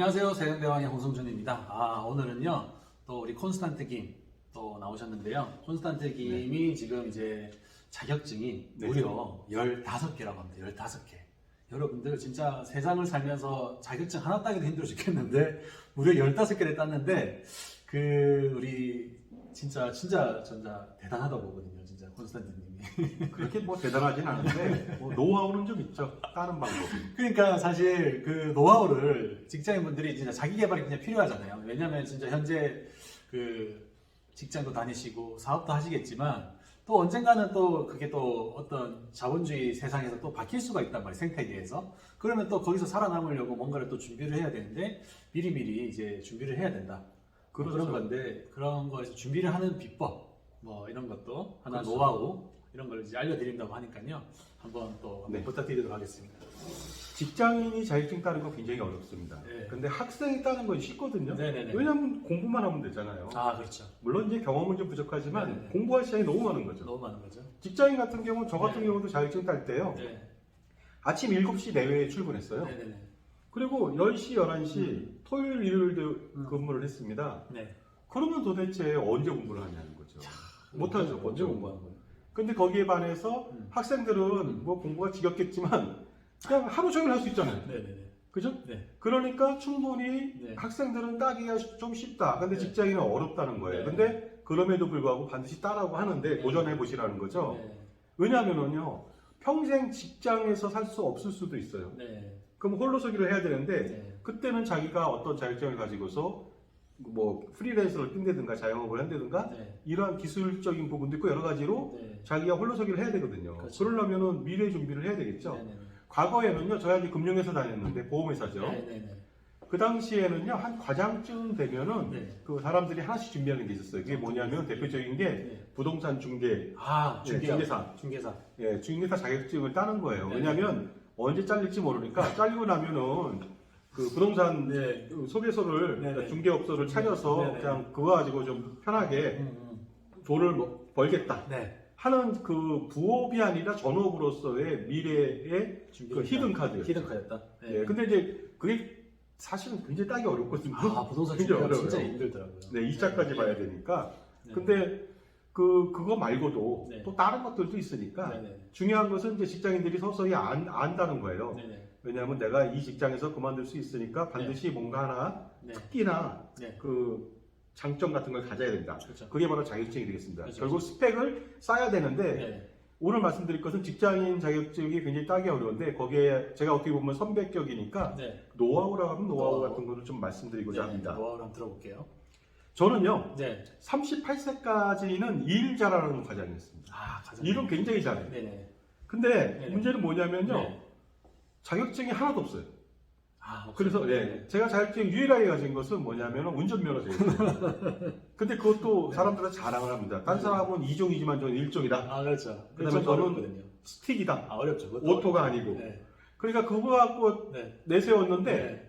안녕하세요. 세금대왕의 홍성준입니다. 오늘은요, 또 우리 콘스탄트 김 또 나오셨는데요. 콘스탄트 김이 지금 이제 자격증이 무려 15개라고 합니다. 15개. 여러분들 진짜 세상을 살면서 자격증 하나 따기도 힘들어 죽겠는데, 무려 15개를 땄는데, 우리 진짜 대단하다고 보거든요. 진짜 콘스탄트 님이. 그렇게 뭐 대단하진 않은데 뭐 노하우는 좀 있죠. 다른 방법이. 그러니까 사실 그 노하우를 직장인분들이 진짜 자기 개발이 그냥 필요하잖아요. 왜냐면 진짜 현재 그 직장도 다니시고 사업도 하시겠지만 또 언젠가는 또 그게 또 어떤 자본주의 세상에서 또 바뀔 수가 있단 말이에요. 생태계에서. 그러면 또 거기서 살아남으려고 뭔가를 또 준비를 해야 되는데 미리미리 이제 준비를 해야 된다. 그렇죠. 그런 건데 그런 거에서 준비를 하는 비법 뭐 이런 것도 하나 그렇죠. 노하우 이런 걸 이제 알려드린다고 하니까요. 한번 또 부탁드리도록 하겠습니다. 직장인이 자격증 따는 거 굉장히 어렵습니다. 네. 근데 학생이 따는 건 쉽거든요. 네네네. 왜냐하면 공부만 하면 되잖아요. 그렇죠. 물론 이제 경험은 좀 부족하지만 네네네. 공부할 시간이 너무 많은 거죠. 너무 많은 거죠. 직장인 같은 경우는 저 같은 네. 경우도 자격증 딸 때요. 네. 아침 7시 내외에 출근했어요. 네네네. 그리고 10시, 11시 토요일, 일요일도 근무를 했습니다. 네. 그러면 도대체 언제 공부를 하냐는 거죠. 못하죠. 언제 공부하는 거예요? 근데 거기에 반해서 학생들은 뭐 공부가 지겹겠지만 그냥 하루 종일 할 수 있잖아요. 네네네. 그죠? 네. 그러니까 충분히 네. 학생들은 따기가 좀 쉽다. 근데 네. 직장인은 어렵다는 거예요. 네. 근데 그럼에도 불구하고 반드시 따라고 하는데 네. 도전해 보시라는 거죠. 네. 왜냐하면요, 평생 직장에서 살 수 없을 수도 있어요. 네. 그럼 홀로서기를 해야 되는데 네. 그때는 자기가 어떤 자격증을 가지고서 뭐 프리랜서를 뛴다든가 자영업을 한다든가 네. 이러한 기술적인 부분도 있고 여러 가지로 네. 자기가 홀로서기를 해야 되거든요. 그렇죠. 그러려면은 미래 준비를 해야 되겠죠. 네네네. 과거에는요, 저희가 이제 금융회사 다녔는데 보험회사죠. 네네네. 그 당시에는요, 한 과장쯤 되면은 네. 그 사람들이 하나씩 준비하는 게 있었어요. 그게 뭐냐면 대표적인 게 네. 부동산 중개, 중개사. 중개사 자격증을 따는 거예요. 네. 왜냐하면 언제 잘릴지 모르니까 잘리고 나면은 그 부동산 네. 소개소를 네네. 중개업소를 차려서 네네. 그냥 그거 가지고 좀 편하게 돈을 뭐 벌겠다 네. 하는 그 부업이 아니라 전업으로서의 미래의 그 히든 카드였죠. 히든 카드였다. 네. 예, 근데 이제 그게 사실은 굉장히 따기 어렵거든요. 부동산 굉장히 중개가 어려워요. 진짜 힘들더라고요. 네, 2차까지 봐야 되니까. 네. 근데 그거 말고도 네. 또 다른 것들도 있으니까 네네. 중요한 것은 이제 직장인들이 서서히 안다는 거예요. 네네. 왜냐하면 내가 이 직장에서 그만둘 수 있으니까 반드시 뭔가 하나 네. 특기나 네. 그 장점 같은 걸 가져야 된다. 그렇죠. 그게 바로 자격증이 되겠습니다. 그렇죠. 결국 스펙을 쌓아야 되는데 네. 오늘 말씀드릴 것은 직장인 자격증이 굉장히 따기 어려운데 거기에 제가 어떻게 보면 선배격이니까 네. 노하우라고 하면 노하우 노하우. 같은 거를 좀 말씀드리고자 합니다. 노하우를 한번 들어볼게요. 저는요, 네. 38세까지는 일 잘하는 과장이었습니다. 가장 일은 굉장히 잘해요. 네네. 근데 네네. 문제는 뭐냐면요, 네. 자격증이 하나도 없어요. 그래서 그래서 제가 자격증 유일하게 가진 것은 뭐냐면 운전면허제예요. 근데 그것도 네. 사람들은 자랑을 합니다. 딴 사람은 2종이지만 저는 1종이다. 그렇죠. 그다음에 저는 스틱이다. 어렵죠. 오토가 아니고. 네. 그러니까 그거 갖고 네. 내세웠는데 네.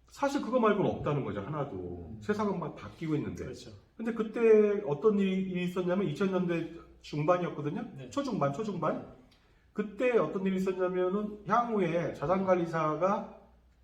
사실 그거 말고는 없다는 거죠. 하나도. 세상은 막 바뀌고 있는데. 그렇죠. 근데 그때 어떤 일이 있었냐면 2000년대 중반이었거든요. 네. 초중반. 그때 어떤 일이 있었냐면은 향후에 자산관리사가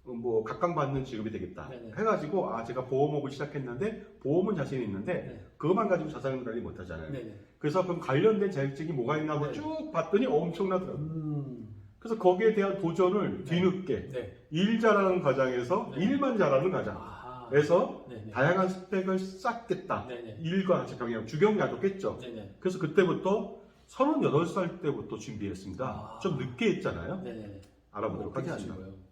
뭐 각광받는 직업이 되겠다 네네. 해가지고 제가 보험업을 시작했는데 보험은 자신이 있는데 네. 그것만 가지고 자산 관리 못하잖아요. 네네. 그래서 그럼 관련된 자격증이 뭐가 있나 한번 네. 쭉 봤더니 엄청나더라고요. 그래서 거기에 대한 도전을 네. 뒤늦게 네. 일 잘하는 과정에서 네. 일만 잘하는 과정 그래서 네네. 다양한 스펙을 쌓겠다. 네네. 일과 같이 병행 주경야도 깼죠. 네네. 그래서 그때부터 38살 때부터 준비했습니다. 좀 늦게 했잖아요. 네네. 알아보도록 어떻게 하겠습니다. 하신 거예요?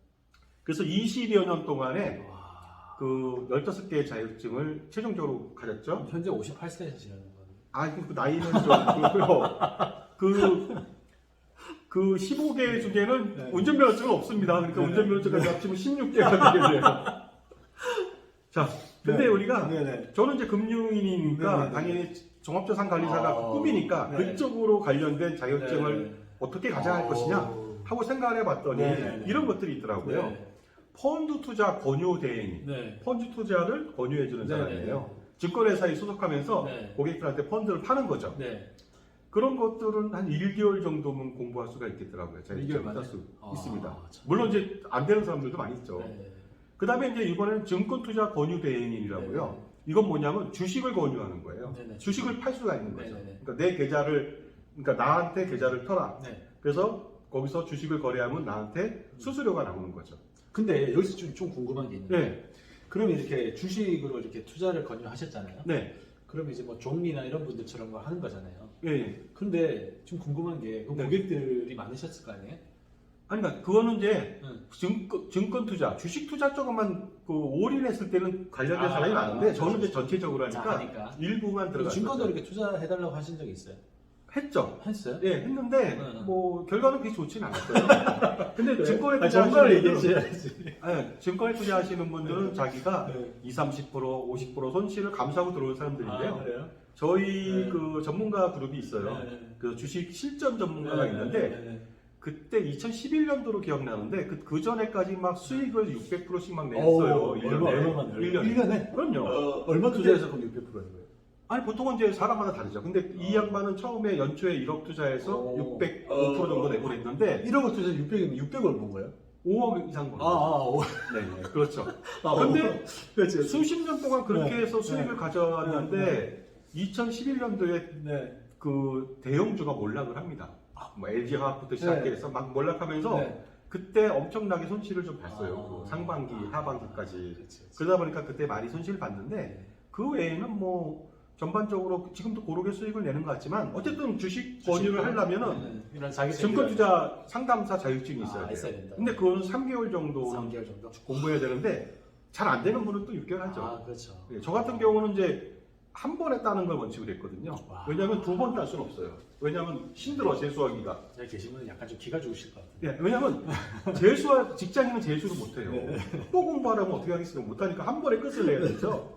그래서 20여 년 동안에 와. 그 15개의 자격증을 최종적으로 가졌죠. 현재 58세시라는 건. 그 나이는 좀 그렇고요. 그 15개 중에는 네. 운전면허증은 없습니다. 그러니까 네네. 운전면허증까지 합치면 16개가 되겠네요. 자, 근데 네. 우리가 네네. 저는 이제 금융인이니까 네네네. 당연히 종합자산관리사가 꿈이니까 네. 그쪽으로 관련된 자격증을 네네. 어떻게 가져갈 것이냐 하고 생각을 해봤더니 네네네. 이런 것들이 있더라고요. 네. 펀드 투자 권유 대행, 네. 펀드 투자를 권유해주는 네네. 사람이에요. 증권회사에 소속하면서 네. 고객들한테 펀드를 파는 거죠. 네. 그런 것들은 한 1개월 정도면 공부할 수가 있겠더라고요. 1개월 만에? 할수 있습니다. 참. 물론 이제 안 되는 사람들도 많이 있죠. 네. 그다음에 이제 이번에는 증권투자 권유 대행인이라고요. 네. 이건 뭐냐면 주식을 권유하는 거예요. 네네. 주식을 팔 수가 있는 거죠. 네네. 그러니까 내 계좌를, 그러니까 나한테 계좌를 터라. 네. 그래서 거기서 주식을 거래하면 나한테 수수료가 나오는 거죠. 근데 여기서 좀 궁금한 게 있는데, 네, 그러면 이렇게 주식으로 이렇게 투자를 권유하셨잖아요. 네, 그러면 이제 뭐 종리나 이런 분들처럼 뭐 하는 거잖아요. 예. 근데 좀 궁금한 게 그 네. 고객들이 많으셨을 거 아니에요? 아니, 그러니까 그거는 이제 응. 증권 투자, 주식 투자 쪽만 그 올인했을 때는 관련된 아, 사람이 많은데 저는 이제 그렇죠. 전체적으로 하니까 하니까. 일부만 그리고 들어갔어요. 증권도 이렇게 투자해달라고 하신 적이 있어요? 했죠. 했어요? 예, 했는데 응. 뭐 결과는 그렇게 좋지는 않았어요. 근데 증권에 정말을 투자하시는 분들은, 얘기해줘야지. 예, 증권에 투자하시는 분들은 자기가 네. 20, 30%, 50% 손실을 감수하고 들어온 사람들인데요. 아, 그래요? 저희 네. 그 전문가 그룹이 있어요. 네. 그 주식 실전 전문가가 네, 있는데 네, 네. 그때 2011년도로 기억나는데 그 전에까지 막 수익을 600%씩 막 오, 냈어요. 1년에. 얼마만 1년에. 그럼요. 얼마 투자해서 그럼 600%인 거예요? 아니 보통은 이제 사람마다 다르죠. 근데 이 양반은 처음에 연초에 1억 투자해서 오. 600% 정도 내고 그랬는데 1억을 투자해서 600이면 600을 번 거예요? 5억 이상 버는 거죠. 네, 그렇죠. 근데 그렇지. 수십 년 동안 그렇게 네. 해서 수익을 네. 가져왔는데 2011년도에 네. 그 대형주가 몰락을 합니다. 뭐 LG 화학부터 시작해서 막 몰락하면서 네. 그때 엄청나게 손실을 좀 봤어요. 아. 그 상반기, 하반기까지. 그렇지, 그렇지. 그러다 보니까 그때 많이 손실을 봤는데 네. 그 외에는 뭐 전반적으로 지금도 고르게 수익을 내는 것 같지만 어쨌든 주식 권유를 하려면은 이런 자기 증권투자 상담사 자격증이 있어야 있어야 돼요. 된다. 근데 그거는 3개월 정도 3개월 정도. 공부해야 되는데 잘 안 되는 분은 또 6개월 하죠. 아, 그렇죠. 예, 저 같은 경우는 이제 한 번에 따는 걸 원칙으로 했거든요. 와. 왜냐하면 두 번 딸 수는 없어요. 왜냐하면 힘들어 재수하기가. 여기 계신 분은 약간 좀 기가 죽으실 것 같은데. 예, 왜냐하면 재수와 직장인은 재수를 못해요. 네. 또 공부하려면 어떻게 하겠어요? 못하니까 한 번에 끝을 내야 되죠.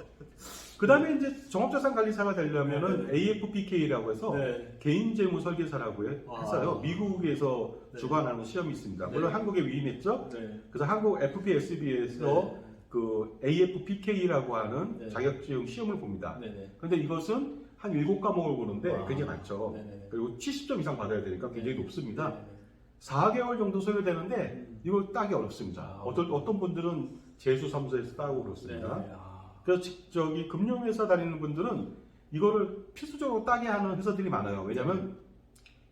그 다음에 이제 종합자산관리사가 되려면은 AFPK라고 해서 네. 개인재무 설계사라고 해서요. 미국에서 네. 주관하는 시험이 있습니다. 물론 네. 한국에 위임했죠. 네. 그래서 한국 FPSB에서 그 AFPK라고 하는 네. 자격증 시험을 봅니다. 네네. 근데 이것은 한 7과목을 보는데 와. 굉장히 많죠. 네네네. 그리고 70점 이상 받아야 되니까 굉장히 높습니다. 네네. 4개월 정도 소요되는데 이거 따기 어렵습니다. 아, 어떤 분들은 재수사무소에서 따고 그렇습니다. 네네. 아. 그래서 저기 금융회사 다니는 분들은 이거를 필수적으로 따게 하는 회사들이 많아요. 왜냐하면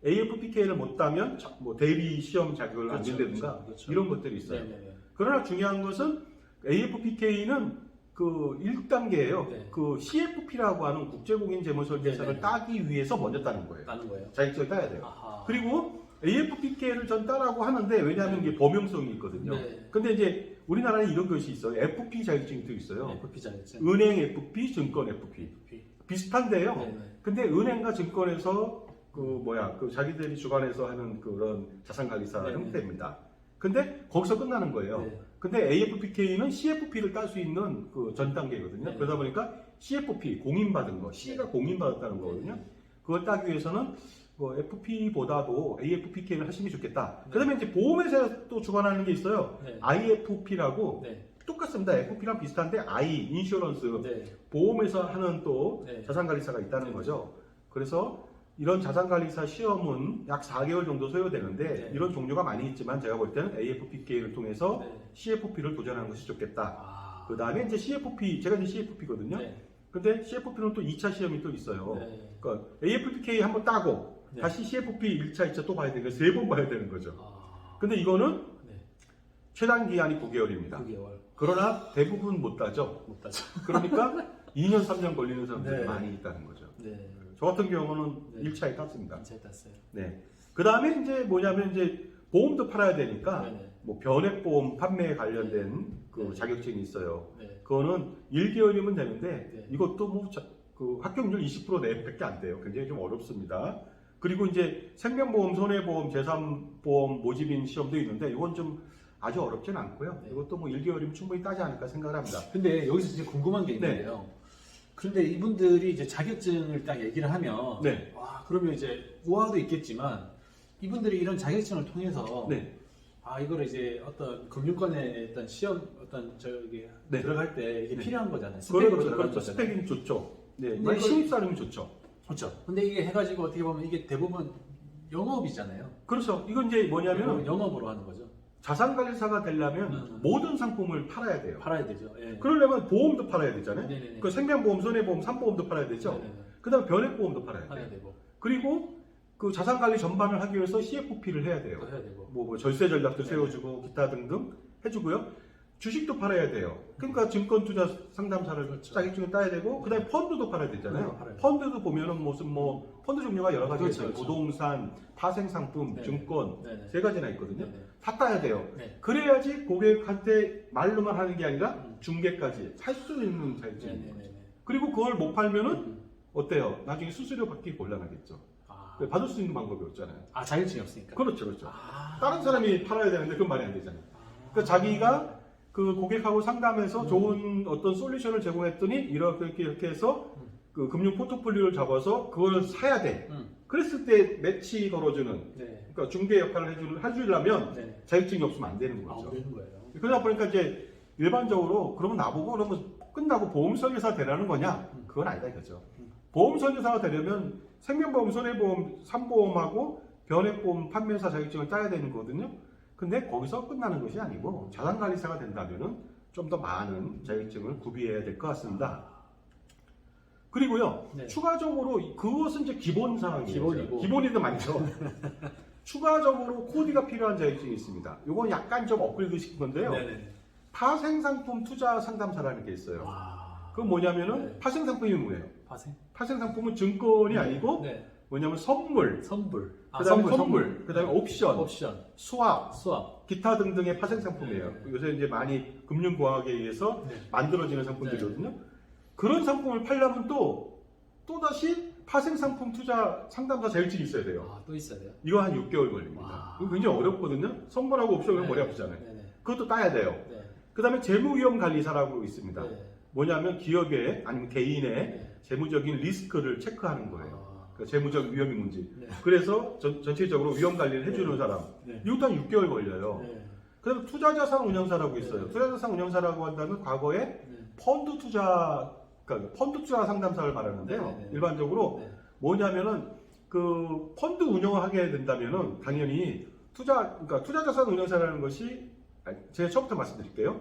AFPK를 못 따면 뭐 대리 시험 자격을 안 그렇죠, 준다든가 그렇죠. 이런 것들이 있어요. 네네네. 그러나 중요한 것은 AFPK는 그 1단계예요. 네. 그 CFP라고 하는 국제공인재무설계사를 네네. 따기 위해서 먼저 따는 거예요. 따는 거예요. 자격증을 따야 돼요. 아하. 그리고 AFPK를 전 따라고 하는데 왜냐하면 이게 범용성이 있거든요. 네. 근데 이제 우리나라는 이런 것이 있어요. FP 자격증도 있어요. FP 자격증. 은행 FP, 증권 FP. FP. 비슷한데요. 네네. 근데 은행과 증권에서 그 자기들이 주관해서 하는 그런 자산관리사 네네. 형태입니다. 근데 거기서 끝나는 거예요. 네. 근데 AFPK는 CFP를 딸 수 있는 그 전 단계거든요. 네. 그러다 보니까 CFP 공인받은 거, C가 공인받았다는 거거든요. 네. 그걸 따기 위해서는 뭐 FP보다도 AFPK를 하시는 게 좋겠다. 네. 그다음에 이제 보험회사 또 주관하는 게 있어요. 네. IFP라고 네. 똑같습니다. FP랑 비슷한데 I 인슈런스 네. 보험에서 하는 또 네. 자산관리사가 있다는 네. 거죠. 그래서 이런 자산관리사 시험은 약 4개월 정도 소요되는데 네. 이런 종류가 많이 있지만 제가 볼 때는 AFPK를 통해서 네. CFP를 도전하는 것이 좋겠다. 아. 그 다음에 이제 CFP, 제가 이제 CFP거든요. 네. 근데 CFP는 또 2차 시험이 또 있어요. 네. 그러니까 AFPK 한번 따고 네. 다시 CFP 1차, 2차 또 봐야 되니까 3번 봐야 되는 거죠. 아. 근데 이거는 네. 최단 기한이 9개월입니다. 9개월. 그러나 대부분 못 따죠. 못 따죠. 그러니까 2년, 3년 걸리는 사람들이 네. 많이 있다는 거죠. 네. 저 같은 경우는 네. 1차에 땄습니다. 잘 땄어요. 네. 그 다음에 이제 뭐냐면 이제 보험도 팔아야 되니까 네네. 뭐 변액보험 판매에 관련된 그 네. 자격증이 있어요. 네. 그거는 1개월이면 되는데 네. 이것도 뭐 그 합격률 20% 내외밖에 안 돼요. 굉장히 좀 어렵습니다. 그리고 이제 생명보험, 손해보험, 재산보험 모집인 시험도 있는데 이건 좀 아주 어렵진 않고요. 네. 이것도 뭐 1개월이면 충분히 따지 않을까 생각을 합니다. 근데 여기서 이제 궁금한 게 네. 있는데요. 그런데 이분들이 이제 자격증을 딱 얘기를 하면 네. 와, 그러면 이제 우화도 있겠지만 이분들이 이런 자격증을 통해서 네. 아, 이거를 이제 어떤 금융권의 어떤 시험 어떤 저기 네. 들어갈 때 이게 네. 필요한 거잖아요. 스펙으로 그렇죠. 들어가는 그렇죠. 거잖아요. 스펙이 좋죠. 네. 근데 만약 이걸- 신입사람이면 좋죠. 그렇죠. 근데 이게 해가지고 어떻게 보면 이게 대부분 영업이잖아요. 그렇죠. 이건 이제 뭐냐면 영업으로 하는 거죠. 자산관리사가 되려면 모든 상품을 팔아야 돼요. 팔아야 되죠. 예. 그러려면 보험도 팔아야 되잖아요. 네네네. 그 생명보험, 손해보험, 산보험도 팔아야 되죠. 네네네. 그다음에 변액보험도 팔아야 팔아야 돼요. 되고 그리고 그 자산관리 전반을 하기 위해서 CFP를 해야 돼요. 또 해야 되고. 뭐 절세 전략도 네. 세워주고 기타 등등 해주고요. 주식도 팔아야 돼요. 그러니까 증권투자 상담사를 그렇죠. 자격증을 따야 되고 그다음에 펀드도 팔아야 되잖아요. 팔아야 돼요. 펀드도 보면은 무슨 뭐 펀드 종류가 여러 가지가 그렇죠, 있어요. 그렇죠. 부동산, 파생상품, 네. 증권 네네. 세 가지나 있거든요. 네네. 다 따야 돼요. 네. 그래야지 고객한테 말로만 하는 게 아니라 음. 중개까지 할 수 있는 자격증입니다. 네네네. 그리고 그걸 못 팔면은 어때요? 나중에 수수료 받기 곤란하겠죠. 아, 받을 수 있는 방법이 없잖아요. 아 자격증이 없으니까. 그렇죠, 그렇죠. 아. 다른 사람이 팔아야 되는데 그건 말이 안 되잖아요. 아. 그러니까 자기가 그 고객하고 상담해서 음. 좋은 어떤 솔루션을 제공했더니 이렇게 해서 그 금융 포트폴리오를 잡아서 그걸 사야 돼. 그랬을 때 매치 걸어주는 네. 그러니까 중개 역할을 해주려면 네. 자격증이 없으면 안 되는 아, 거죠. 되는 거예요. 그러다 보니까 이제 일반적으로 그러면 나보고 그러면 끝나고 보험 설계사 되라는 거냐? 그건 아니다 이거죠. 보험 설계사가 되려면 생명보험, 손해보험, 산보험하고 변액보험 판매사 자격증을 따야 되는 거거든요. 근데 거기서 끝나는 것이 아니고 자산관리사가 된다면은 좀 더 많은 자격증을 구비해야 될 것 같습니다. 그리고요, 네. 추가적으로 그것은 이제 기본 사항이에요. 기본이고. 기본이든 많죠. 추가적으로 코디가 필요한 자격증이 있습니다. 이건 약간 좀 업그레이드 시킨 건데요. 네네. 파생상품 투자 상담사라는 게 있어요. 와. 그건 뭐냐면은 네. 파생상품이 뭐예요? 파생? 파생상품은 증권이 아니고 네. 뭐냐면 선물, 선불. 아, 그다음에 선물, 그다음에 옵션, 옵션. 수합, 수압. 기타 등등의 파생상품이에요. 네. 요새 이제 많이 금융공학에 의해서 네. 만들어지는 상품들이거든요. 그런 상품을 팔려면 또다시 파생상품 투자 상담사 자격증이 있어야 돼요. 아, 또 있어야 돼요? 이거 한 6개월 걸립니다. 와. 이거 굉장히 어렵거든요. 선물하고 옵션은 네. 머리 아프잖아요. 네네. 그것도 따야 돼요. 네. 그 다음에 재무위험관리사라고 있습니다. 네. 뭐냐면 기업의 아니면 개인의 네. 재무적인 리스크를 체크하는 거예요. 아. 그러니까 재무적 위험이 문제. 네. 그래서 전체적으로 위험 관리를 해주는 네. 사람. 네. 이것도 한 6개월 걸려요. 네. 그다음에 투자자산 운영사라고 있어요. 네. 투자자산 운영사라고 한다면 과거에 네. 펀드 투자, 그러니까 펀드 투자 상담사를 말하는데요. 네, 네, 네. 일반적으로 네. 뭐냐면은 그 펀드 운영을 하게 된다면은 당연히 그러니까 투자자산 운영사라는 것이 제가 처음부터 말씀드릴게요.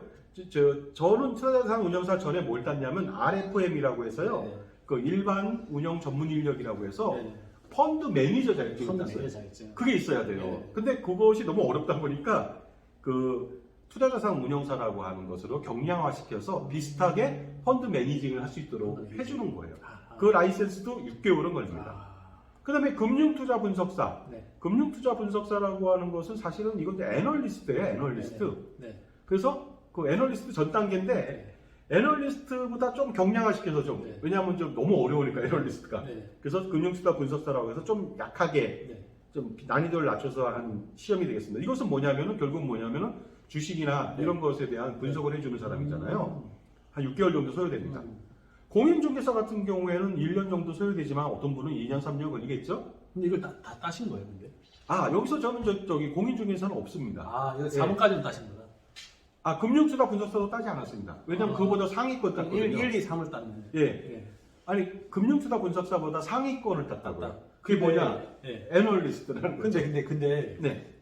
저는 투자자산 운영사 전에 뭘 땄냐면 RFM이라고 해서요. 네. 그 일반 운영 전문 인력이라고 해서 네. 펀드 매니저 자격증을 펀드 땄어요. 매니저 자격증. 그게 있어야 돼요. 네. 근데 그것이 너무 어렵다 보니까 그 투자자산 운영사라고 하는 것으로 경량화시켜서 비슷하게 펀드 매니징을 할 수 있도록 펀드 해주는 거예요. 아, 그 라이센스도 6개월은 걸립니다. 아. 그 다음에 금융투자 분석사. 네. 금융투자 분석사라고 하는 것은 사실은 이건 애널리스트예요, 애널리스트. 네. 그래서 그 애널리스트 전 단계인데 네. 애널리스트보다 좀 경량화시켜서 좀 네. 왜냐하면 좀 너무 어려우니까 애널리스트가. 네. 그래서 금융투자 분석사라고 해서 좀 약하게 네. 좀 난이도를 낮춰서 한 시험이 되겠습니다. 이것은 뭐냐면은 결국 뭐냐면은 주식이나 네. 이런 것에 대한 분석을 해주는 사람이잖아요. 음. 한 6개월 정도 소요됩니다. 공인중개사 같은 경우에는 1년 정도 소요되지만 어떤 분은 2년, 3년 걸리겠죠? 근데 이걸 다 따신 거예요, 근데? 아, 여기서 저는 저기 공인중개사는 없습니다. 아, 이거 네. 4번까지는 따신 거다. 아, 금융투자 분석사도 따지 않았습니다. 왜냐면 아. 그거보다 상위권 1, 땄거든요. 2, 3을 땄는데. 예. 예. 아니, 금융투자 분석사보다 상위권을 땄다고요. 땄다. 그게 뭐냐? 예. 애널리스트라는 거죠. 근데 네.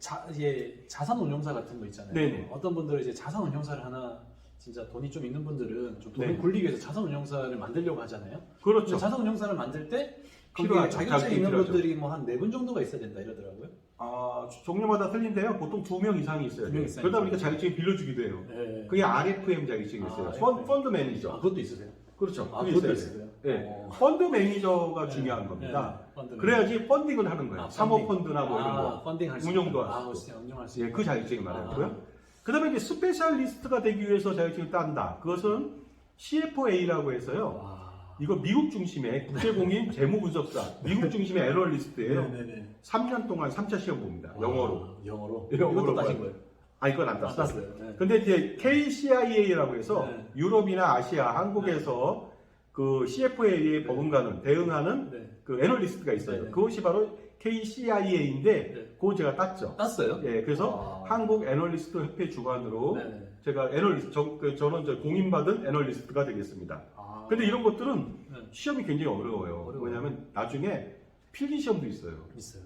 자산 운용사 같은 거 있잖아요. 네네. 어떤 분들은 이제 자산 운용사를 하나 진짜 돈이 좀 있는 분들은 좀 돈을 네. 굴리기 위해서 자산 운용사를 만들려고 하잖아요. 그렇죠. 근데 자산 운용사를 만들 때 거기에 필요하죠. 자격증 자격증이 있는 필요하죠. 분들이 뭐 한 4분 정도가 있어야 된다 이러더라고요. 아, 종류마다 틀린데요. 보통 2명 이상이 있어야 2명 돼요. 이상이 그러다 보니까 있어요. 자격증이 빌려주기도 해요. 예. 그게 RFM 자격증이 있어요. 아, 펀드 아, 매니저. 그것도 있으세요? 그렇죠. 아, 그게 그것도 있어야 돼요. 있어요? 네. 어. 펀드 매니저가 네. 중요한 겁니다. 네. 펀드 그래야지 펀딩을 하는 거예요. 아, 사모펀드나 뭐 이런 거. 펀딩 할수 운영도 있고. 할 수 있고. 운영할 수 예, 있고. 그 자격증이 말하고요. 아. 그 다음에 이제 스페셜리스트가 되기 위해서 자격증을 딴다. 그것은 CFA라고 해서요. 와. 이거 미국 중심의 국제공인 재무분석사, 미국 중심의 애널리스트예요. 네네네. 3년 동안 3차 시험 봅니다. 영어로. 영어로. 영어로 이것도 따신 봐요. 거예요? 아, 이건 안 안 땄어요. 땄어요. 네. 근데 이제 KCIA라고 해서 네. 유럽이나 아시아, 한국에서 그 CFA에 네. 버금가는, 대응하는 네. 그 애널리스트가 있어요. 네, 네. 그것이 바로 KCIA인데, 네. 그거 제가 땄죠. 땄어요? 예, 그래서 아. 한국 애널리스트 협회 주관으로 네네. 제가 애널리스트, 저는 공인받은 애널리스트가 되겠습니다. 아. 근데 이런 것들은 네. 시험이 굉장히 어려워요. 어려워요. 왜냐하면 나중에 필기 시험도 있어요. 있어요.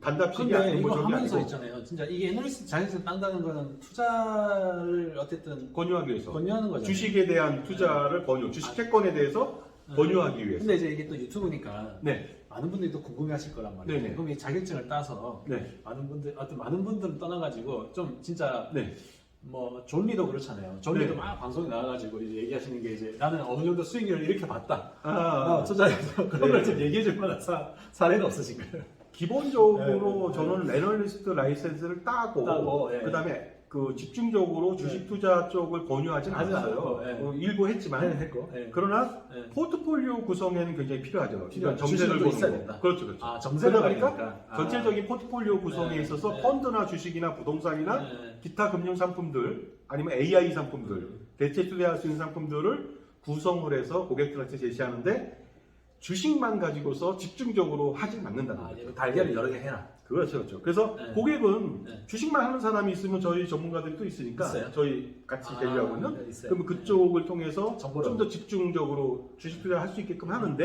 단답식이 근데 아니고 이거 저기 하면서 아니고 있잖아요. 진짜 이게 애널리스트 자격증 딴다는 거는 투자를 어쨌든 권유하기 위해서 권유하는 거잖아요. 주식에 대한 투자를 권유, 주식 채권에 대해서 권유하기 위해서. 근데 이제 이게 또 유튜브니까 네, 많은 분들이 또 궁금해하실 거란 말이에요. 네네. 그럼 이 자격증을 따서 네, 많은 분들은 떠나가지고 좀 진짜 네, 뭐 존리도 그렇잖아요. 존리도 네. 막 방송에 나와가지고 이제 얘기하시는 게 이제 나는 어느 정도 수익률을 이렇게 봤다. 아, 투자해서 그런 네. 걸 좀 얘기해줄 만한 사례가 없으신가요? 기본적으로 네, 저는 애널리스트 라이센스를 따고 예. 그다음에 그 집중적으로 주식 투자 쪽을 권유하진 하지 않았어요. 않고, 예. 일부 했지만 했고. 예. 그러나 예. 포트폴리오 구성에는 굉장히 필요하죠. 필요하죠. 정세를 주식도 보는 있어야 거. 된다. 그렇죠, 그렇죠. 아, 정세를 그러다 보니까 가니까. 전체적인 포트폴리오 구성에 네, 있어서 네. 펀드나 주식이나 부동산이나 네. 기타 금융 상품들 아니면 AI 상품들, 대체 투자할 수 있는 상품들을 구성을 해서 고객들한테 제시하는데 주식만 가지고서 집중적으로 하진 않는다는 아, 거죠. 이제 달걀을 여러 개 해라. 그렇죠, 그렇죠. 그래서 네. 고객은 네. 주식만 하는 사람이 있으면 저희 전문가들이 또 있으니까 있어요? 저희 같이 대리하고 있는 네, 있어요. 그러면 그쪽을 통해서 정보를 좀 더 집중적으로 주식 투자를 할 수 있게끔 하는데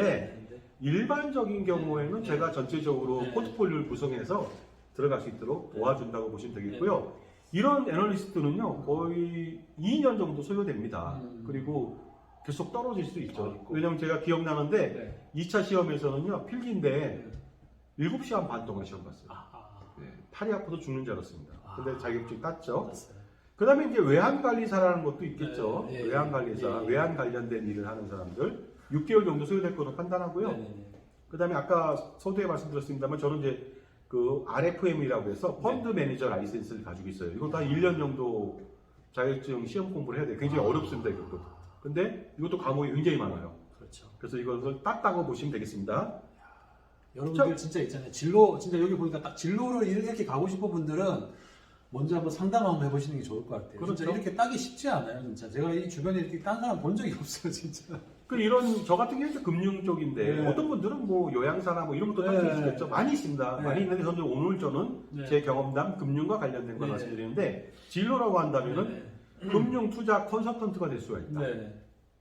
네. 일반적인 경우에는 네. 제가 전체적으로 네. 포트폴리오를 구성해서 들어갈 수 있도록 도와준다고 보시면 되겠고요. 이런 애널리스트는요 거의 2년 정도 소요됩니다. 그리고 계속 떨어질 수 있죠. 있고. 왜냐면 제가 기억나는데 네. 2차 시험에서는요 필기인데 7시간 반 동안 시험 봤어요. 네, 팔이 아파서 죽는 줄 알았습니다. 근데 자격증 땄죠. 맞았어요. 그 다음에 이제 외환관리사라는 것도 있겠죠. 네, 네, 외환관리사, 네, 네. 외환 관련된 일을 하는 사람들 6개월 정도 소요될 거로 판단하고요. 네. 그 다음에 아까 서두에 말씀드렸습니다만 저는 이제 그 RFM이라고 해서 펀드 매니저 라이센스를 가지고 있어요. 이것도 한 1년 정도 자격증 시험 공부를 해야 돼요. 굉장히 어렵습니다, 이것도. 근데 이것도 과목이 굉장히 많아요. 그렇죠. 그래서 이것을 땄다고 보시면 되겠습니다. 여러분들 진짜 있잖아요. 진로 진짜 여기 보니까 딱 진로를 이렇게 가고 싶은 분들은 먼저 한번 상담 한번 해보시는 게 좋을 것 같아요. 그렇죠. 진짜 이렇게 따기 쉽지 않아요. 진짜 제가 이 주변에 이렇게 딴 사람 본 적이 없어요, 진짜. 그 이런 저 같은 경우는 금융 쪽인데 네. 어떤 분들은 뭐 요양사나 뭐 이런 것도 네. 할수 있겠죠. 많이 있습니다. 네. 많이 있는데 오늘 저는 네. 제 경험담 금융과 관련된 걸 네. 말씀드리는데 진로라고 한다면은 금융 투자 컨설턴트가 될 수가 있다. 네.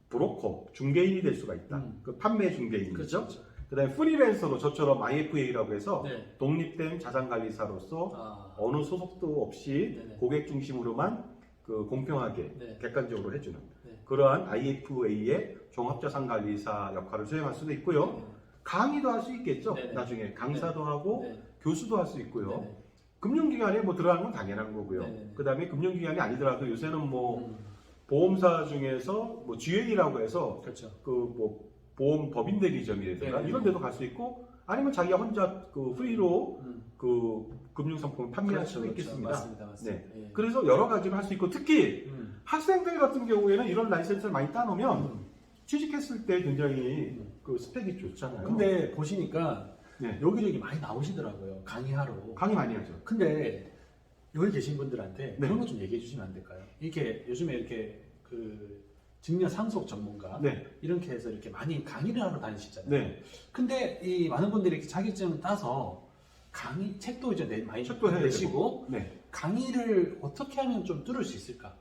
브로커, 중개인이 될 수가 있다. 그 그 판매 중개인이죠. 그렇죠. 그다음에 프리랜서로 저처럼 IFA라고 해서 네. 독립된 자산관리사로서 아, 어느 소속도 없이 네네. 고객 중심으로만 그 공평하게 네. 객관적으로 해주는 네. 그러한 IFA의 종합자산관리사 역할을 수행할 수도 있고요. 강의도 할 수 있겠죠. 네네. 나중에 강사도 하고 네. 교수도 할 수 있고요. 네네. 금융기관에 뭐 들어가는 건 당연한 거고요. 네네. 그 다음에 금융기관이 아니더라도 요새는 뭐 음, 보험사 중에서 뭐 GA라고 해서 그렇죠. 그 뭐 보험 법인대리점이라든가 네네. 이런 데도 갈 수 있고 아니면 자기가 혼자 그 프리로 음. 그 금융상품을 판매할 그렇죠, 수도 그렇죠. 있겠습니다. 맞습니다, 맞습니다. 네. 예. 그래서 여러 가지를 할 수 있고 특히 음. 학생들 같은 경우에는 이런 라이센스를 많이 따놓으면 음. 취직했을 때 굉장히 그 스펙이 좋잖아요. 근데 보시니까 네. 여기저기 많이 나오시더라고요. 강의하러. 강의 많이 하죠. 근데 여기 계신 분들한테 네. 그런 거 좀 얘기해 주시면 안 될까요? 이렇게 요즘에 이렇게 그 증여 상속 전문가 네. 이렇게 해서 이렇게 많이 강의를 하러 다니시잖아요. 네. 근데 이 많은 분들이 이렇게 자격증 따서 강의 책도 이제 많이 책도 해야 내시고 네. 강의를 어떻게 하면 좀 뚫을 수 있을까?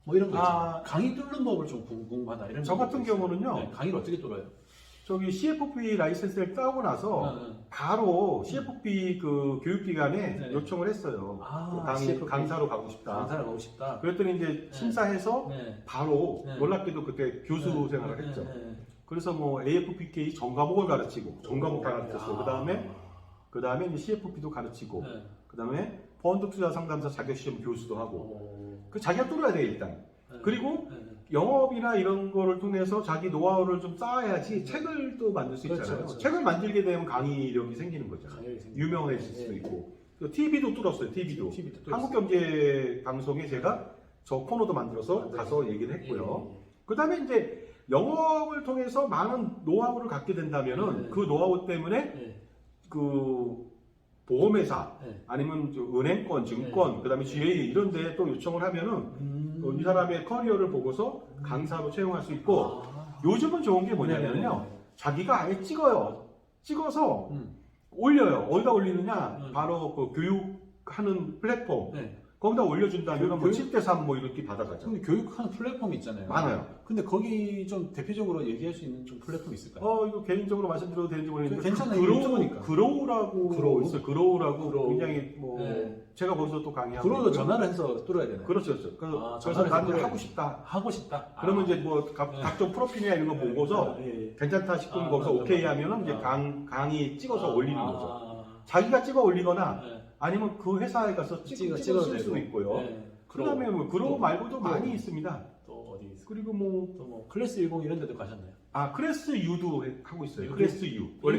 뭐 이런 거 있잖아요. 강의 뚫는 법을 좀 궁금하다 이런. 저 같은 분들도 있어요. 경우는요. 네, 강의를 어떻게 뚫어요? 저기 CFP 라이센스를 따고 나서 바로 CFP 그 교육기관에 네. 요청을 했어요. 아, 그 CFP. 강사로 가고 싶다. 강사를 가고 싶다. 그랬더니 이제 심사해서 네. 바로 네. 놀랍게도 그때 교수로 네. 생활을 네. 했죠. 네. 그래서 뭐 AFPK 전 과목을 가르치고 전 과목 다 가르쳤어요. 그 다음에 이제 CFP도 가르치고 네. 그 다음에 펀드 투자 상담사 자격시험 교수도 하고 오. 그 자기가 뚫어야 돼 일단. 네. 그리고 네. 영업이나 이런 거를 통해서 자기 노하우를 좀 쌓아야지 책을 또 만들 수 있잖아요. 그렇죠, 그렇죠. 책을 만들게 되면 강의력이 생기는 거죠. 강의력이 생기는 유명해질 거죠. 수도 네. 있고. TV도 뚫었어요. TV도. TV도 또 한국경제방송에 제가 저 코너도 만들어서 가서 얘기를 했고요. 그 다음에 이제 영업을 통해서 많은 노하우를 갖게 된다면은 네. 그 노하우 때문에 네. 그 보험회사 네. 아니면 저 은행권, 증권, 그 다음에 GA 이런 데 또 요청을 하면은 이 사람의 커리어를 보고서 강사로 채용할 수 있고 요즘은 좋은 게 뭐냐면요. 자기가 아예 찍어요. 찍어서 올려요. 어디다 올리느냐? 음. 바로 그 교육하는 플랫폼. 네. 거기다 올려준다면 뭐 교육- 7대3 뭐 이렇게 받아가죠. 근데 교육하는 플랫폼이 있잖아요. 많아요. 근데 거기 좀 대표적으로 얘기할 수 있는 좀 플랫폼 있을까요? 이거 개인적으로 말씀드려도 되는지 모르겠는데 괜찮아요. 유튜브니까. 그로우라고 그로우? 있어요. 그로우라고 그로우. 굉장히 뭐 네. 제가 거기서 또 강의하고 그러도 있고요. 전화를 해서 뚫어야 되나요? 그렇죠, 그렇죠. 아, 그래서 전화를 나는 해서 하고 싶다. 하고 싶다. 그러면 아. 이제 뭐 각종 프로필이나 이런 거 보고서 예, 예. 괜찮다 싶으면 아, 거기서 맞아, 오케이 맞아. 하면은 이제 아. 강의 찍어서 올리는 거죠. 아. 자기가 찍어 올리거나 네. 아니면 그 회사에 가서 찍어 쓸 수도 있고요. 네. 그다음에 뭐 그로우 또, 말고도 또, 많이 있습니다. 또 어디 있어요? 그리고 뭐 또 뭐 클래스 10 이런 데도 가셨나요? 크레스 U도 하고 있어요. 유도? 크레스 U. 원래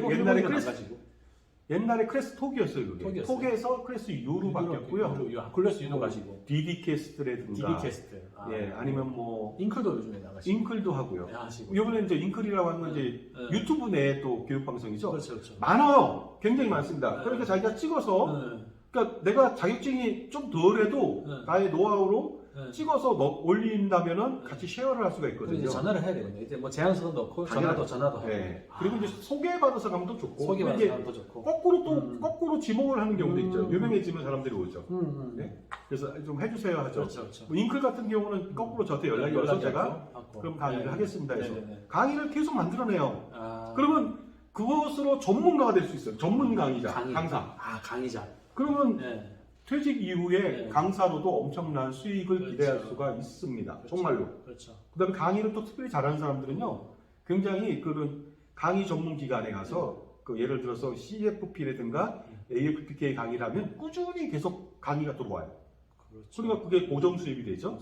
옛날에 크레스 톡이었어요. 그게. 톡이었어요? 톡에서 크레스 U로 바뀌었고요. 클래스 유도 뭐, 가시고 DB캐스트라든가 DB캐스트. 예, 아니면 뭐 잉클도 요즘에 나가시고 잉클도 하고요. 네, 하시고. 이번에 이제 잉클이라고 하는 건 이제 네. 유튜브 내에 또 교육 방송이죠. 그렇죠, 그렇죠. 많아요. 굉장히 많습니다. 네. 그러니까 자기가 찍어서 네. 그러니까 내가 자격증이 좀 덜해도 네. 나의 노하우로 네. 찍어서 올린다면은 같이 쉐어를 할 수가 그럼 있거든요. 이제 전화를 해야 되겠네. 이제 뭐 제안서도 넣고 전화도 하고. 네. 그리고 이제 소개받아서 가면 또 좋고. 소개받아서 이제 하면 더 좋고. 거꾸로 또 거꾸로 지목을 하는 경우도 있죠. 유명해지면 사람들이 오죠. 네. 네. 그래서 좀 해주세요 하죠. 그렇죠, 그렇죠. 뭐 잉클 같은 경우는 거꾸로 저한테 연락이 와서 제가 받고. 그럼 강의를 네. 하겠습니다 해서 네, 네, 네. 강의를 계속 만들어내요. 아, 그러면 그것으로 전문가가 될 수 있어요. 전문 강의자, 강사. 아, 강의자. 그러면 네. 퇴직 이후에 네. 강사로도 엄청난 수익을 그렇죠. 기대할 수가 있습니다. 그렇죠. 정말로. 그렇죠. 그다음에 강의를 또 특별히 잘하는 사람들은요, 굉장히 그런 강의 전문 기관에 가서 그 예를 들어서 CFP라든가 AFPK 강의를 하면 꾸준히 계속 강의가 들어와요. 그렇죠. 그러니까 그게 고정 수입이 되죠.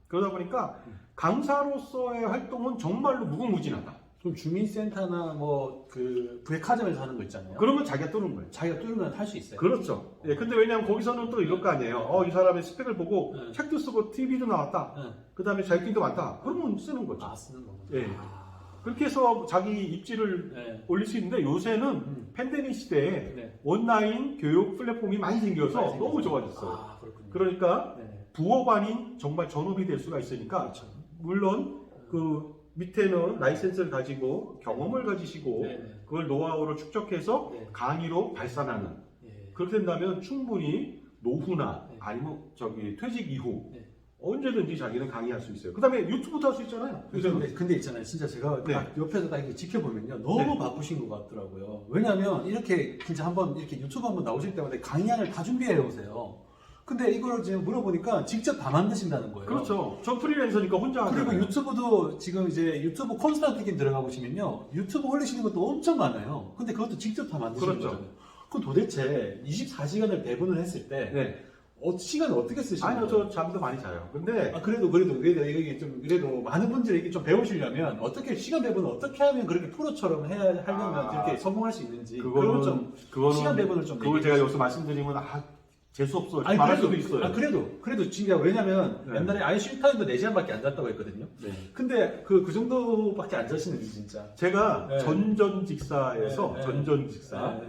그러다 보니까 강사로서의 활동은 정말로 무궁무진하다. 그럼 주민센터나 뭐 그 백화점에서 하는 거 있잖아요. 그러면 자기가 뚫는 거예요. 자기가 뚫으면 할 수 있어요. 그렇죠. 예, 근데 왜냐하면 거기서는 또 이럴 거 아니에요. 이 사람의 스펙을 보고 네. 책도 쓰고 TV도 나왔다. 네. 그 다음에 자격증도 많다. 그러면 쓰는 거죠. 아, 쓰는 거구나. 예. 아. 그렇게 해서 자기 입지를 네. 올릴 수 있는데 요새는 팬데믹 시대에 네. 온라인 교육 플랫폼이 많이 생겨서 많이 생겨서. 너무 좋아졌어요. 아, 그렇군요. 그러니까 네. 부업 아닌 정말 전업이 될 수가 있으니까 그렇죠. 물론 그 밑에는 라이센스를 가지고 경험을 가지시고 네, 네. 그걸 노하우를 축적해서 네. 강의로 발산하는 예. 그렇게 된다면 충분히 노후나 네. 아니면 퇴직 이후 네. 언제든지 자기는 강의할 수 있어요. 그 다음에 유튜브도 할 수 있잖아요. 요새는. 근데 있잖아요. 진짜 제가 네. 딱 옆에서 딱 이렇게 지켜보면요. 너무 네. 바쁘신 것 같더라고요. 왜냐면 이렇게 진짜 한번 이렇게 유튜브 한번 나오실 때마다 강의안을 다 준비해 오세요. 근데 이걸 지금 물어보니까 직접 다 만드신다는 거예요. 그렇죠. 전 프리랜서니까 혼자 그리고 하잖아요. 유튜브도 지금 이제 유튜브 콘스탄트 게임 들어가 보시면요. 유튜브 올리시는 것도 엄청 많아요. 근데 그것도 직접 다 만드시는 그렇죠. 거잖아요. 그럼 도대체 24시간을 배분을 했을 때 네. 시간을 어떻게 쓰시는 아니요, 거예요? 저 잠도 많이 자요. 근데 아, 그래도 이게 좀 그래도 많은 분들이 이게 좀 배우시려면 어떻게 시간 배분을 어떻게 하면 그렇게 프로처럼 하려면 이렇게 성공할 수 있는지 그건 시간 배분을 좀 그걸 얘기해 제가 주세요. 여기서 말씀드리면 재수 없어 아니 말할 그래도 수도 있어요. 그래도 진짜 왜냐면 네. 옛날에 아예 쉴타임도 4시간밖에 안 잤다고 했거든요. 네. 근데 그 정도밖에 안 자시는지 진짜. 제가 네. 전전직사에서 네, 네. 전전직사에서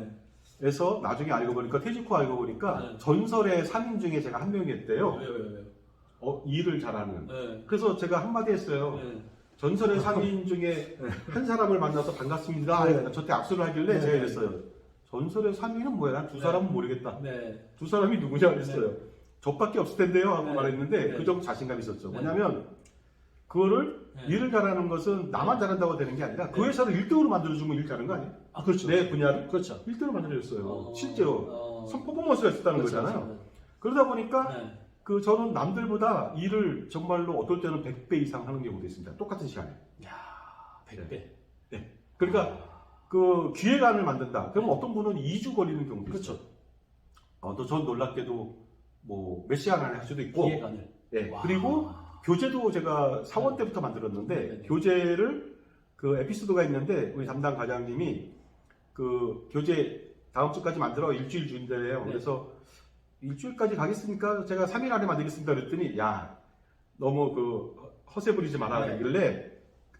네. 나중에 알고 보니까 퇴직 후 알고 보니까 네. 전설의 3인 중에 제가 한 명이었대요. 왜요? 일을 잘하는. 네. 그래서 제가 한마디 했어요. 네. 전설의 3인 중에 한 사람을 만나서 반갑습니다. 네. 저때 악수를 하길래 네. 제가 이랬어요. 전설의 3인은 뭐야? 난 두 사람은 모르겠다. 네. 두 사람이 누구냐 그랬어요. 저밖에 없을 텐데요 하고 네. 말했는데 네. 그 정도 자신감이 있었죠. 네. 뭐냐면 그거를 네. 일을 잘하는 것은 나만 잘한다고 되는 게 아니라 그 네. 회사를 1등으로 만들어주면 일 잘하는 거 아니에요? 아 그렇죠. 내 분야를 그렇죠. 1등으로 만들어줬어요. 실제로 어. 퍼포먼스가 있었다는 그렇죠, 거잖아요. 그렇죠. 그러다 보니까 네. 저는 남들보다 일을 정말로 어떨 때는 100배 이상 하는 경우도 있습니다. 똑같은 시간에. 야, 100배. 네. 그러니까 그 기획안을 만든다. 그럼 어떤 분은 2주 걸리는 경우도 그렇죠. 있어요. 또 전 놀랍게도 뭐 몇 시간 안에 할 수도 있고. 기획안을. 네. 와. 그리고 교재도 제가 4월 때부터 만들었는데 네, 네. 교재를 그 에피소드가 있는데 우리 담당 과장님이 그 교재 다음 주까지 만들어 일주일 준대요. 네. 그래서 일주일까지 가겠습니까? 제가 3일 안에 만들겠습니다. 그랬더니 야 너무 그 허세 부리지 마라 네. 하길래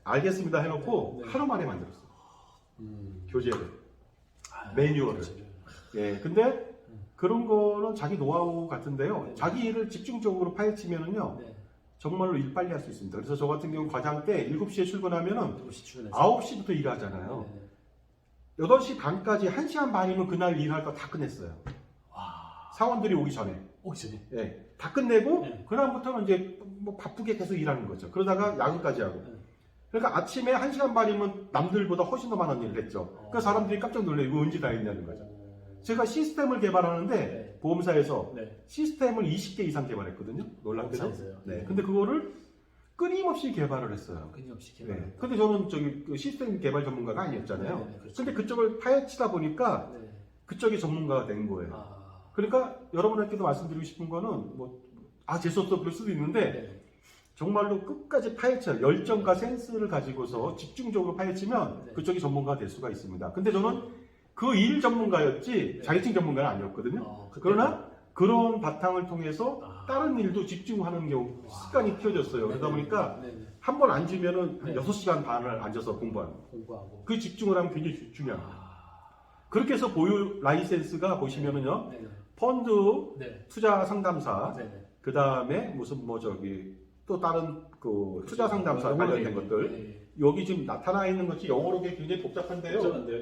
알겠습니다 해놓고 네. 하루 만에 만들었어. 교재를. 아, 매뉴얼을. 그렇죠. 예, 근데 그런 거는 자기 노하우 같은데요. 네. 자기 일을 집중적으로 파헤치면은요. 네. 정말로 일 빨리 할 수 있습니다. 그래서 저 같은 경우 과장 때 7시에 출근하면은 2시 출근해서. 9시부터 일하잖아요. 네. 8시 반까지 1시간 반이면 그날 일할 거 다 끝냈어요. 와. 사원들이 오기 전에. 옥션이. 예, 다 끝내고 네. 그다음부터는 이제 뭐 바쁘게 계속 일하는 거죠. 그러다가 야근까지 하고. 네. 그러니까 아침에 1시간 반이면 남들보다 훨씬 더 많은 일을 했죠. 그러니까 사람들이 깜짝 놀래요. 이거 언제 다 했냐는 거죠. 제가 시스템을 개발하는데 네. 보험사에서 네. 시스템을 20개 이상 개발했거든요. 놀랍게도. 보험사에서요? 네. 근데 그거를 끊임없이 개발을 했어요. 끊임없이 개발. 네. 근데 저는 저기 그 시스템 개발 전문가가 아니었잖아요. 네, 네, 그렇죠. 근데 그쪽을 파헤치다 보니까 네. 그쪽이 전문가가 된 거예요. 아. 그러니까 여러분에게도 말씀드리고 싶은 거는 재수없어 그럴 수도 있는데 네. 정말로 끝까지 파헤쳐요. 열정과 센스를 가지고서 집중적으로 파헤치면 네. 그쪽이 전문가가 될 수가 있습니다. 근데 저는 그 일 전문가였지 네. 자격증 전문가는 아니었거든요. 그러나 그런 바탕을 통해서 아. 다른 일도 집중하는 경우 습관이 키워졌어요. 그러다 보니까 네네. 한 번 앉으면은 한 네. 6시간 반을 앉아서 공부하는 거예요. 공부하고. 그 집중을 하면 굉장히 중요합니다. 아. 그렇게 해서 보유 라이센스가 보시면은요. 네네. 펀드 네. 투자 상담사 네네. 그 다음에 무슨 또 다른 그 투자 상담사 관련된 것들 네. 여기 지금 나타나 있는 것이 영어로 굉장히 복잡한데요.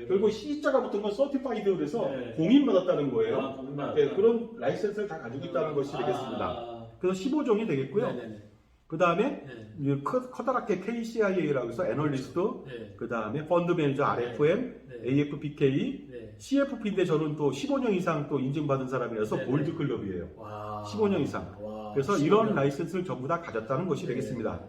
결국 C자가 붙은 건 서티파이드 그래서 네. 공인받았다는 거예요. 아, 공부만. 네, 그런 라이센스를 다 가지고 있다는 것이 되겠습니다. 아. 그래서 15종이 되겠고요. 네네네. 그 다음에 네. 커다랗게 KCIA라고 해서 애널리스트, 네. 그 다음에 펀드 매니저 RFM, 네. AFPK, 네. CFP인데 저는 또 15년 이상 또 인증받은 사람이라서 네, 골드 네. 클럽이에요. 와. 15년 이상. 와. 그래서 15년. 이런 라이센스를 전부 다 가졌다는 것이 네. 되겠습니다.